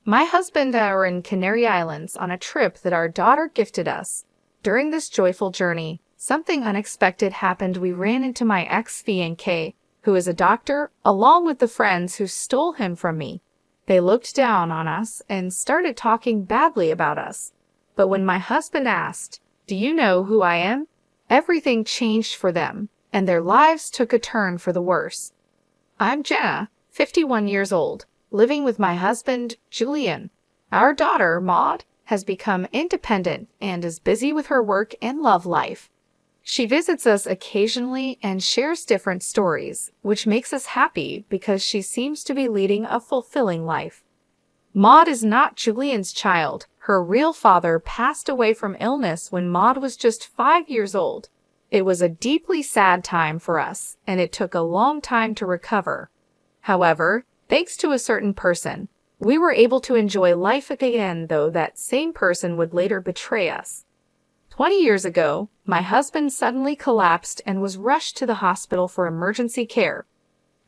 My husband and I were in Canary Islands on a trip that our daughter gifted us. During this joyful journey, something unexpected happened. We ran into my ex-fiancé, who is a doctor, along with the friends who stole him from me. They looked down on us and started talking badly about us. But when my husband asked, "Do you know who I am?" everything changed for them, and their lives took a turn for the worse. I'm Jenna, 51 years old, living with my husband, Julian. Our daughter, Maud, has become independent and is busy with her work and love life. She visits us occasionally and shares different stories, which makes us happy because she seems to be leading a fulfilling life. Maud is not Julian's child. Her real father passed away from illness when Maud was just 5 years old. It was a deeply sad time for us, and it took a long time to recover. However, thanks to a certain person, we were able to enjoy life again, though that same person would later betray us. 20 years ago, my husband suddenly collapsed and was rushed to the hospital for emergency care.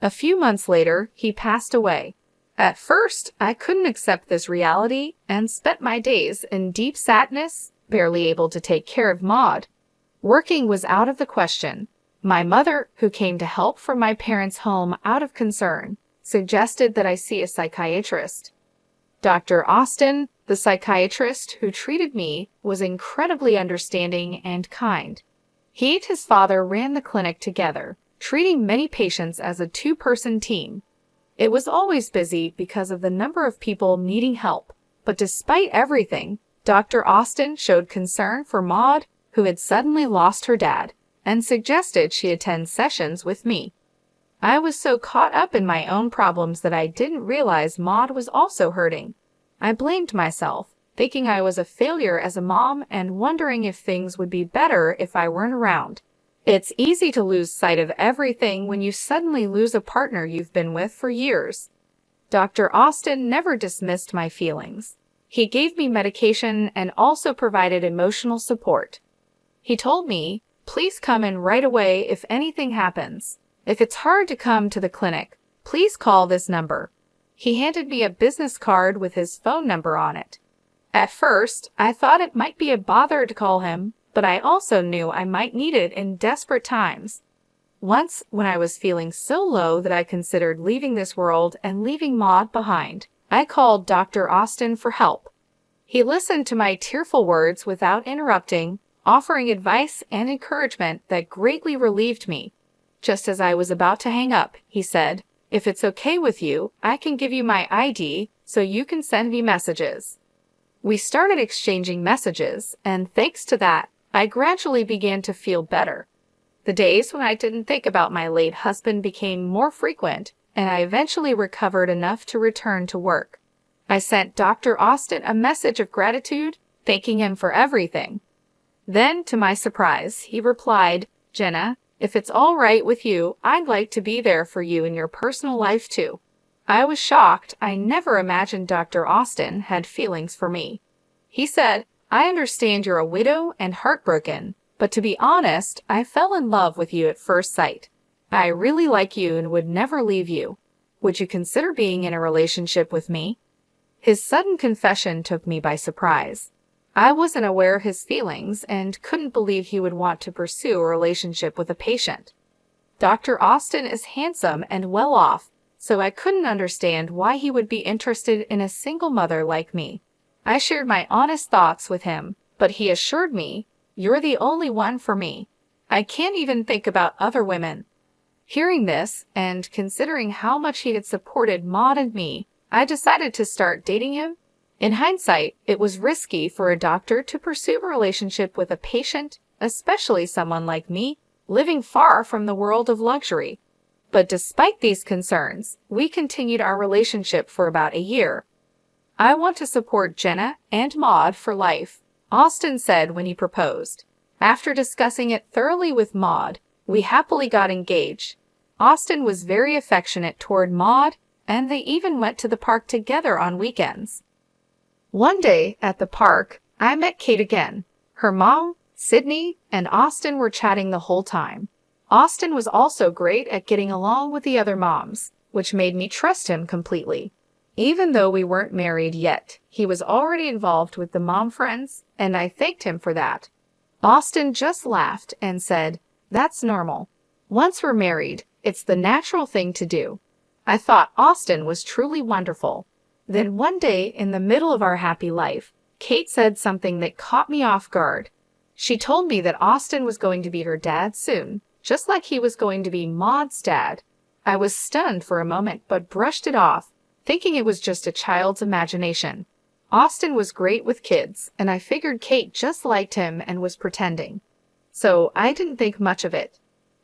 A few months later, he passed away. At first, I couldn't accept this reality and spent my days in deep sadness, barely able to take care of Maud. Working was out of the question. My mother, who came to help from my parents' home out of concern, suggested that I see a psychiatrist. Dr. Austin, the psychiatrist who treated me, was incredibly understanding and kind. He and his father ran the clinic together, treating many patients as a two-person team. It was always busy because of the number of people needing help, but despite everything, Dr. Austin showed concern for Maud, who had suddenly lost her dad, and suggested she attend sessions with me. I was so caught up in my own problems that I didn't realize Maud was also hurting. I blamed myself, thinking I was a failure as a mom and wondering if things would be better if I weren't around. It's easy to lose sight of everything when you suddenly lose a partner you've been with for years. Dr. Austin never dismissed my feelings. He gave me medication and also provided emotional support. He told me, "Please come in right away if anything happens. If it's hard to come to the clinic, please call this number." He handed me a business card with his phone number on it. At first, I thought it might be a bother to call him, but I also knew I might need it in desperate times. Once, when I was feeling so low that I considered leaving this world and leaving Maud behind, I called Dr. Austin for help. He listened to my tearful words without interrupting, offering advice and encouragement that greatly relieved me. Just as I was about to hang up, he said, "If it's okay with you, I can give you my ID so you can send me messages." We started exchanging messages, and thanks to that, I gradually began to feel better. The days when I didn't think about my late husband became more frequent, and I eventually recovered enough to return to work. I sent Dr. Austin a message of gratitude, thanking him for everything. Then, to my surprise, he replied, "Jenna, if it's all right with you, I'd like to be there for you in your personal life too." I was shocked. I never imagined Dr. Austin had feelings for me. He said, "I understand you're a widow and heartbroken, but to be honest, I fell in love with you at first sight. I really like you and would never leave you. Would you consider being in a relationship with me?" His sudden confession took me by surprise. I wasn't aware of his feelings and couldn't believe he would want to pursue a relationship with a patient. Dr. Austin is handsome and well off, so I couldn't understand why he would be interested in a single mother like me. I shared my honest thoughts with him, but he assured me, "You're the only one for me. I can't even think about other women." Hearing this, and considering how much he had supported Maud and me, I decided to start dating him. In hindsight, it was risky for a doctor to pursue a relationship with a patient, especially someone like me, living far from the world of luxury. But despite these concerns, we continued our relationship for about a year. "I want to support Jenna and Maud for life," Austin said when he proposed. After discussing it thoroughly with Maud, we happily got engaged. Austin was very affectionate toward Maud, and they even went to the park together on weekends. One day, at the park, I met Kate again. Her mom, Sydney, and Austin were chatting the whole time. Austin was also great at getting along with the other moms, which made me trust him completely. Even though we weren't married yet, he was already involved with the mom friends, and I thanked him for that. Austin just laughed and said, "That's normal. Once we're married, it's the natural thing to do." I thought Austin was truly wonderful. Then one day, in the middle of our happy life, Kate said something that caught me off guard. She told me that Austin was going to be her dad soon, just like he was going to be Maud's dad. I was stunned for a moment but brushed it off, thinking it was just a child's imagination. Austin was great with kids, and I figured Kate just liked him and was pretending. So I didn't think much of it.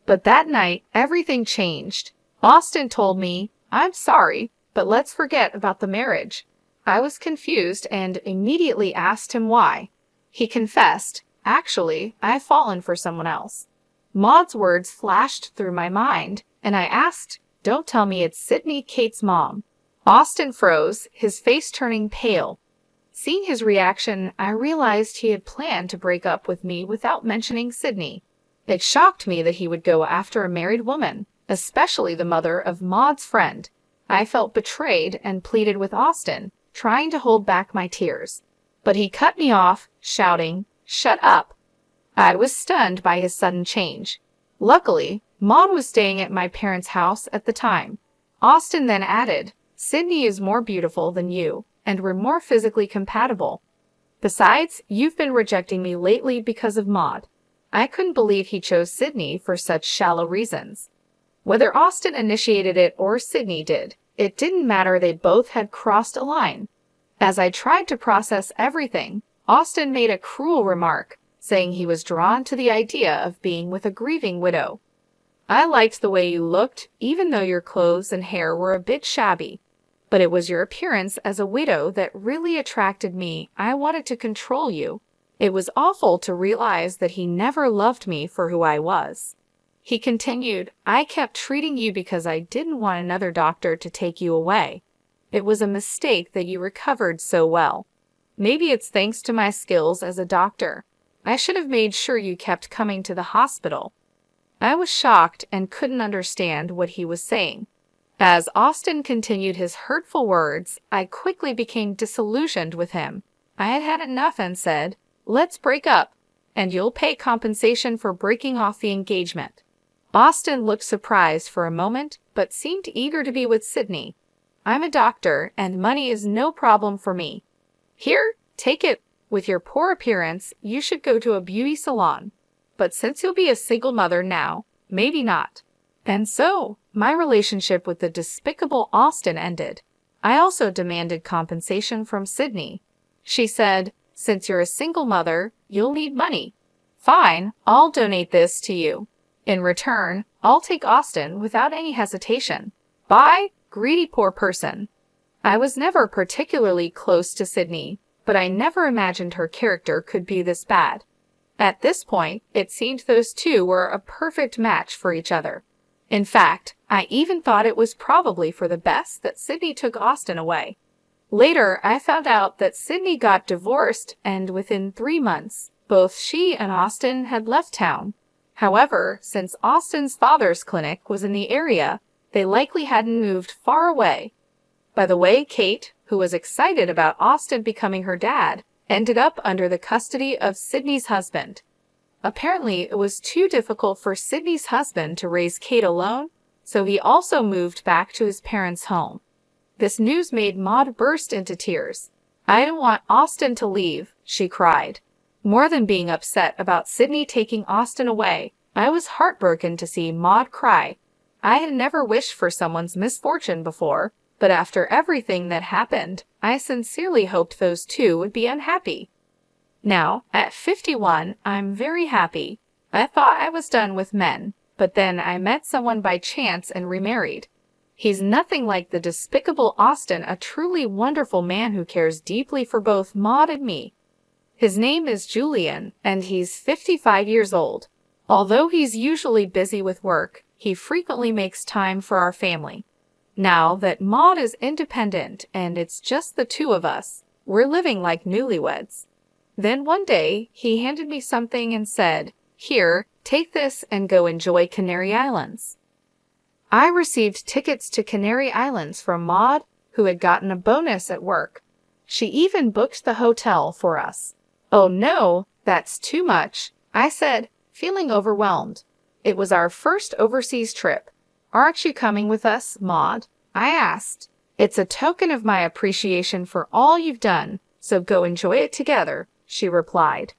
But that night, everything changed. Austin told me, "I'm sorry, but let's forget about the marriage." I was confused and immediately asked him why. He confessed, "Actually, I've fallen for someone else." Maud's words flashed through my mind, and I asked, "Don't tell me it's Sydney, Kate's mom." Austin froze, his face turning pale. Seeing his reaction, I realized he had planned to break up with me without mentioning Sydney. It shocked me that he would go after a married woman, especially the mother of Maud's friend. I felt betrayed and pleaded with Austin, trying to hold back my tears. But he cut me off, shouting, "Shut up." I was stunned by his sudden change. Luckily, Maud was staying at my parents' house at the time. Austin then added, "Sydney is more beautiful than you, and we're more physically compatible. Besides, you've been rejecting me lately because of Maud." I couldn't believe he chose Sydney for such shallow reasons. Whether Austin initiated it or Sydney did, it didn't matter, they both had crossed a line. As I tried to process everything, Austin made a cruel remark, saying he was drawn to the idea of being with a grieving widow. "I liked the way you looked, even though your clothes and hair were a bit shabby. But it was your appearance as a widow that really attracted me. I wanted to control you." It was awful to realize that he never loved me for who I was. He continued, "I kept treating you because I didn't want another doctor to take you away. It was a mistake that you recovered so well. Maybe it's thanks to my skills as a doctor. I should have made sure you kept coming to the hospital." I was shocked and couldn't understand what he was saying. As Austin continued his hurtful words, I quickly became disillusioned with him. I had had enough and said, "Let's break up, and you'll pay compensation for breaking off the engagement." Austin looked surprised for a moment, but seemed eager to be with Sydney. "I'm a doctor, and money is no problem for me. Here, take it. With your poor appearance, you should go to a beauty salon. But since you'll be a single mother now, maybe not." And so, my relationship with the despicable Austin ended. I also demanded compensation from Sydney. She said, "Since you're a single mother, you'll need money. Fine, I'll donate this to you. In return, I'll take Austin without any hesitation. Bye, greedy poor person." I was never particularly close to Sydney, but I never imagined her character could be this bad. At this point, it seemed those two were a perfect match for each other. In fact, I even thought it was probably for the best that Sydney took Austin away. Later, I found out that Sydney got divorced, and within 3 months, both she and Austin had left town. However, since Austin's father's clinic was in the area, they likely hadn't moved far away. By the way, Kate, who was excited about Austin becoming her dad, ended up under the custody of Sydney's husband. Apparently, it was too difficult for Sydney's husband to raise Kate alone, so he also moved back to his parents' home. This news made Maud burst into tears. "I didn't want Austin to leave," she cried. More than being upset about Sydney taking Austin away, I was heartbroken to see Maud cry. I had never wished for someone's misfortune before, but after everything that happened, I sincerely hoped those two would be unhappy. Now, at 51, I'm very happy. I thought I was done with men, but then I met someone by chance and remarried. He's nothing like the despicable Austin, a truly wonderful man who cares deeply for both Maud and me. His name is Julian, and he's 55 years old. Although he's usually busy with work, he frequently makes time for our family. Now that Maud is independent and it's just the two of us, we're living like newlyweds. Then one day, he handed me something and said, "Here, take this and go enjoy Canary Islands." I received tickets to Canary Islands from Maud, who who had gotten a bonus at work. She even booked the hotel for us. Oh no, that's too much, I said, feeling overwhelmed. It was our first overseas trip. Aren't you coming with us, Maud? I asked. It's a token of my appreciation for all you've done, so go enjoy it together, she replied.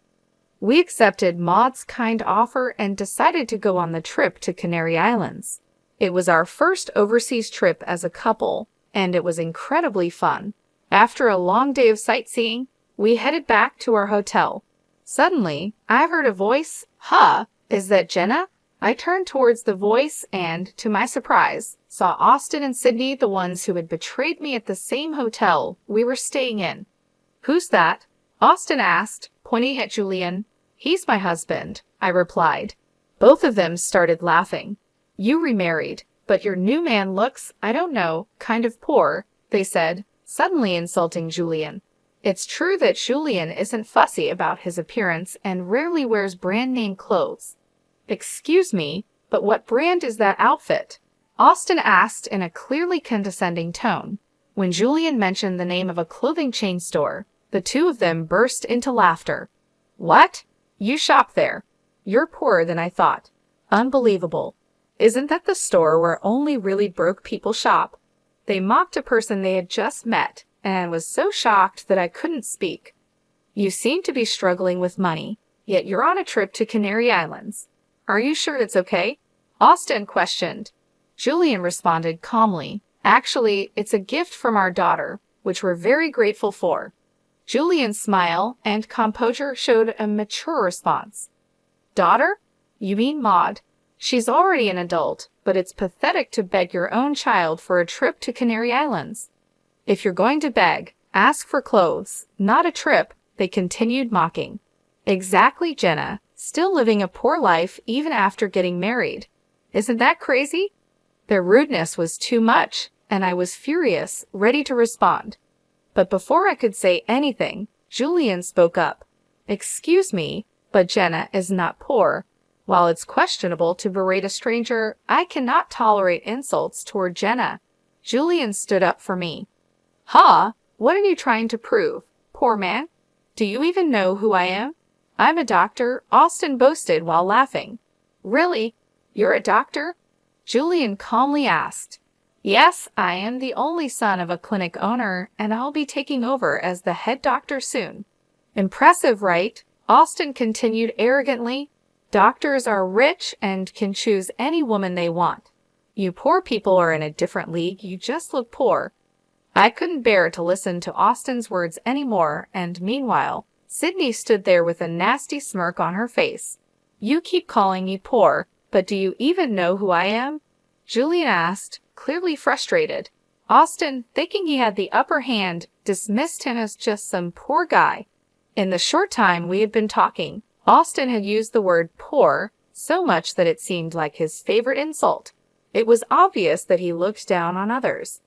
We accepted Maud's kind offer and decided to go on the trip to Canary Islands. It was our first overseas trip as a couple, and it was incredibly fun. After a long day of sightseeing, we headed back to our hotel. Suddenly, I heard a voice. Huh, is that Jenna? I turned towards the voice and, to my surprise, saw Austin and Sydney, the ones who had betrayed me at the same hotel we were staying in. Who's that? Austin asked, pointing at Julian. He's my husband, I replied. Both of them started laughing. You remarried, but your new man looks, I don't know, kind of poor, they said, suddenly insulting Julian. It's true that Julian isn't fussy about his appearance and rarely wears brand-name clothes. Excuse me, but what brand is that outfit? Austin asked in a clearly condescending tone. When Julian mentioned the name of a clothing chain store, the two of them burst into laughter. What? You shop there? You're poorer than I thought. Unbelievable. Isn't that the store where only really broke people shop? They mocked a person they had just met, and was so shocked that I couldn't speak. You seem to be struggling with money, yet you're on a trip to Canary Islands. Are you sure it's okay? Austin questioned. Julian responded calmly. Actually, it's a gift from our daughter, which we're very grateful for. Julian's smile and composure showed a mature response. Daughter? You mean Maud? She's already an adult, but it's pathetic to beg your own child for a trip to Canary Islands. If you're going to beg, ask for clothes, not a trip, they continued mocking. Exactly, Jenna. Still living a poor life even after getting married. Isn't that crazy? Their rudeness was too much, and I was furious, ready to respond. But before I could say anything, Julian spoke up. Excuse me, but Jenna is not poor. While it's questionable to berate a stranger, I cannot tolerate insults toward Jenna. Julian stood up for me. Huh? What are you trying to prove, poor man? Do you even know who I am? I'm a doctor, Austin boasted while laughing. Really? You're a doctor? Julian calmly asked. Yes, I am the only son of a clinic owner, and I'll be taking over as the head doctor soon. Impressive, right? Austin continued arrogantly. Doctors are rich and can choose any woman they want. You poor people are in a different league, you just look poor. I couldn't bear to listen to Austin's words anymore, and meanwhile, Sydney stood there with a nasty smirk on her face. You keep calling me poor, but do you even know who I am? Julian asked, clearly frustrated. Austin, thinking he had the upper hand, dismissed him as just some poor guy. In the short time we had been talking, Austin had used the word poor so much that it seemed like his favorite insult. It was obvious that he looked down on others.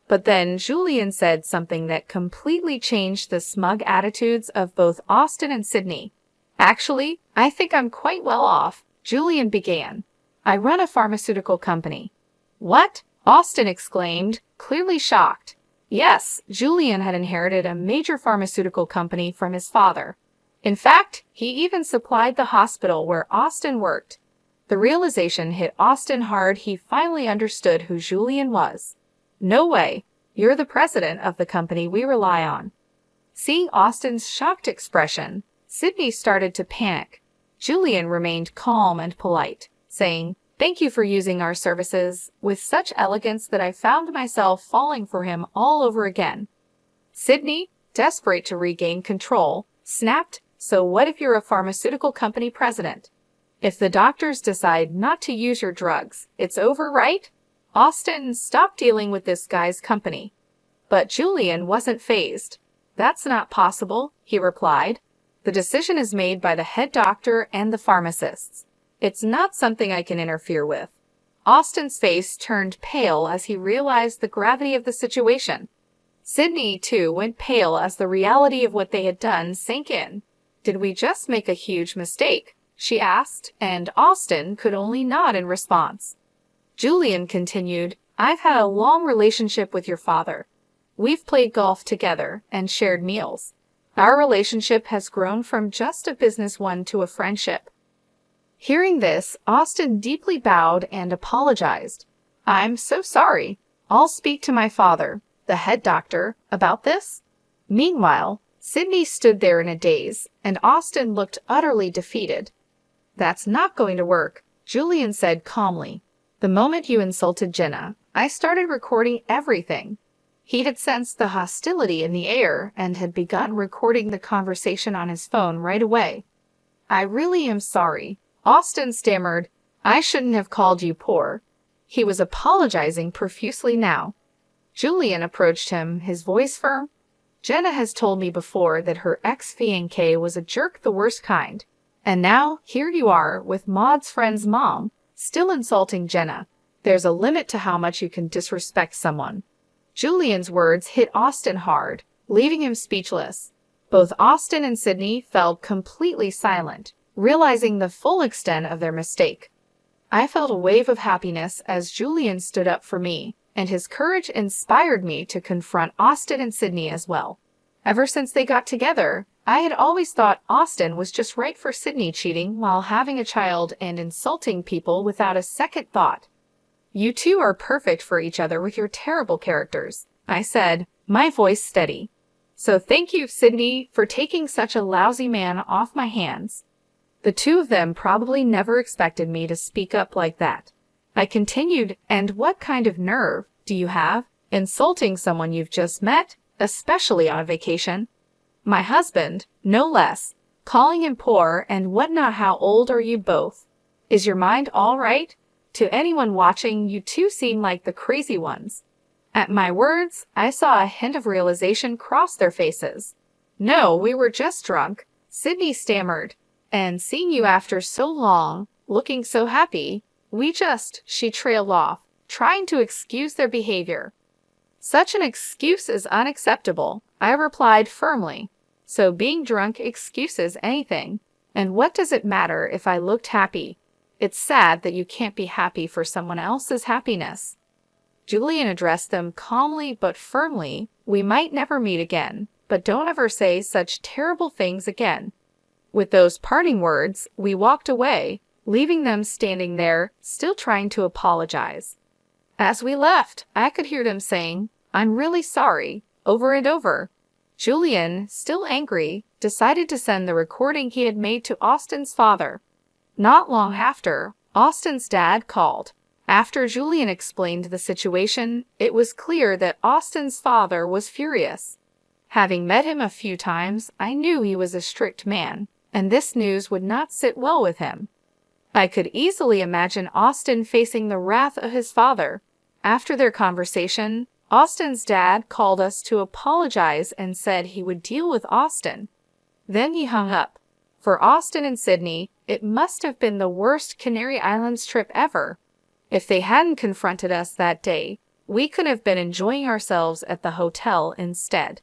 But then Julian said something that completely changed the smug attitudes of both Austin and Sydney. Actually, I think I'm quite well off, Julian began. I run a pharmaceutical company. What? Austin exclaimed, clearly shocked. Yes, Julian had inherited a major pharmaceutical company from his father. In fact, he even supplied the hospital where Austin worked. The realization hit Austin hard. He finally understood who Julian was. No way. You're the president of the company we rely on. Seeing Austin's shocked expression, Sydney started to panic. Julian remained calm and polite, saying, Thank you for using our services, with such elegance that I found myself falling for him all over again. Sydney, desperate to regain control, snapped, So what if you're a pharmaceutical company president? If the doctors decide not to use your drugs, it's over, right? Austin, stop dealing with this guy's company. But Julian wasn't fazed. That's not possible, he replied. The decision is made by the head doctor and the pharmacists. It's not something I can interfere with. Austin's face turned pale as he realized the gravity of the situation. Sydney, too, went pale as the reality of what they had done sank in. Did we just make a huge mistake? She asked, and Austin could only nod in response. Julian continued, I've had a long relationship with your father. We've played golf together and shared meals. Our relationship has grown from just a business one to a friendship." Hearing this, Austin deeply bowed and apologized. "I'm so sorry. I'll speak to my father, the head doctor, about this." Meanwhile, Sydney stood there in a daze, and Austin looked utterly defeated. "That's not going to work," Julian said calmly. "The moment you insulted Jenna, I started recording everything." He had sensed the hostility in the air and had begun recording the conversation on his phone right away. "I really am sorry," Austin stammered. "I shouldn't have called you poor." He was apologizing profusely now. Julian approached him, his voice firm. "Jenna has told me before that her ex-fiancé was a jerk, the worst kind. And now, here you are, with Maud's friend's mom, still insulting Jenna. There's a limit to how much you can disrespect someone." Julian's words hit Austin hard, leaving him speechless. Both Austin and Sydney fell completely silent, realizing the full extent of their mistake. I felt a wave of happiness as Julian stood up for me, and his courage inspired me to confront Austin and Sydney as well. Ever since they got together, I had always thought Austin was just right for Sydney cheating while having a child and insulting people without a second thought. "You two are perfect for each other with your terrible characters," I said, my voice steady. "So thank you, Sydney, for taking such a lousy man off my hands." The two of them probably never expected me to speak up like that. I continued, "And what kind of nerve do you have, insulting someone you've just met, especially on vacation? My husband, no less, calling him poor and whatnot. How old are you both? Is your mind all right? To anyone watching, you two seem like the crazy ones." At my words, I saw a hint of realization cross their faces. "No, we were just drunk," Sydney stammered. "And seeing you after so long, looking so happy, she trailed off, trying to excuse their behavior. "Such an excuse is unacceptable," I replied firmly. "So being drunk excuses anything. And what does it matter if I looked happy? It's sad that you can't be happy for someone else's happiness." Julian addressed them calmly but firmly. "We might never meet again, but don't ever say such terrible things again." With those parting words, we walked away, leaving them standing there, still trying to apologize. As we left, I could hear them saying, "I'm really sorry," over and over. Julian, still angry, decided to send the recording he had made to Austin's father. Not long after, Austin's dad called. After Julian explained the situation, it was clear that Austin's father was furious. Having met him a few times, I knew he was a strict man, and this news would not sit well with him. I could easily imagine Austin facing the wrath of his father. After their conversation, Austin's dad called us to apologize and said he would deal with Austin. Then he hung up. For Austin and Sydney, it must have been the worst Canary Islands trip ever. If they hadn't confronted us that day, we could have been enjoying ourselves at the hotel instead.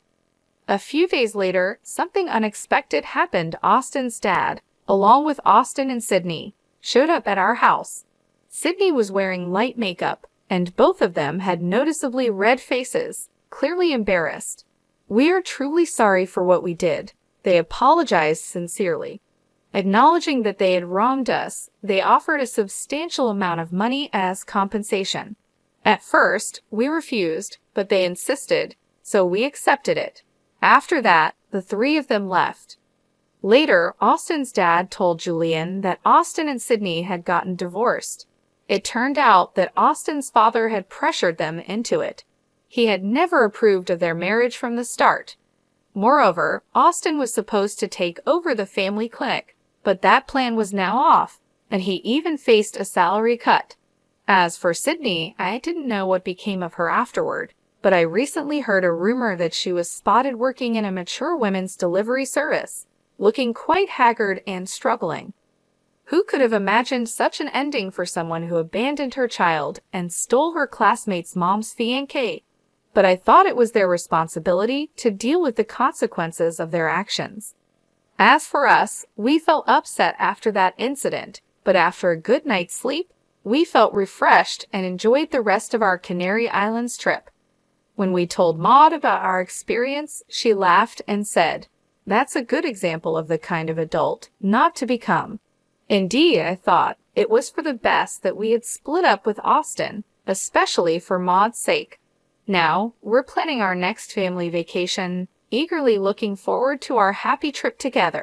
A few days later, something unexpected happened. Austin's dad, along with Austin and Sydney, showed up at our house. Sydney was wearing light makeup, and both of them had noticeably red faces, clearly embarrassed. "We are truly sorry for what we did," they apologized sincerely. Acknowledging that they had wronged us, they offered a substantial amount of money as compensation. At first, we refused, but they insisted, so we accepted it. After that, the three of them left. Later, Austin's dad told Julian that Austin and Sydney had gotten divorced. It turned out that Austin's father had pressured them into it. He had never approved of their marriage from the start. Moreover, Austin was supposed to take over the family clinic, but that plan was now off, and he even faced a salary cut. As for Sydney, I didn't know what became of her afterward, but I recently heard a rumor that she was spotted working in a mature women's delivery service, looking quite haggard and struggling. Who could have imagined such an ending for someone who abandoned her child and stole her classmate's mom's fiancé? But I thought it was their responsibility to deal with the consequences of their actions. As for us, we felt upset after that incident, but after a good night's sleep, we felt refreshed and enjoyed the rest of our Canary Islands trip. When we told Maud about our experience, she laughed and said, "That's a good example of the kind of adult not to become." Indeed, I thought it was for the best that we had split up with Austin, especially for Maud's sake. Now, we're planning our next family vacation, eagerly looking forward to our happy trip together.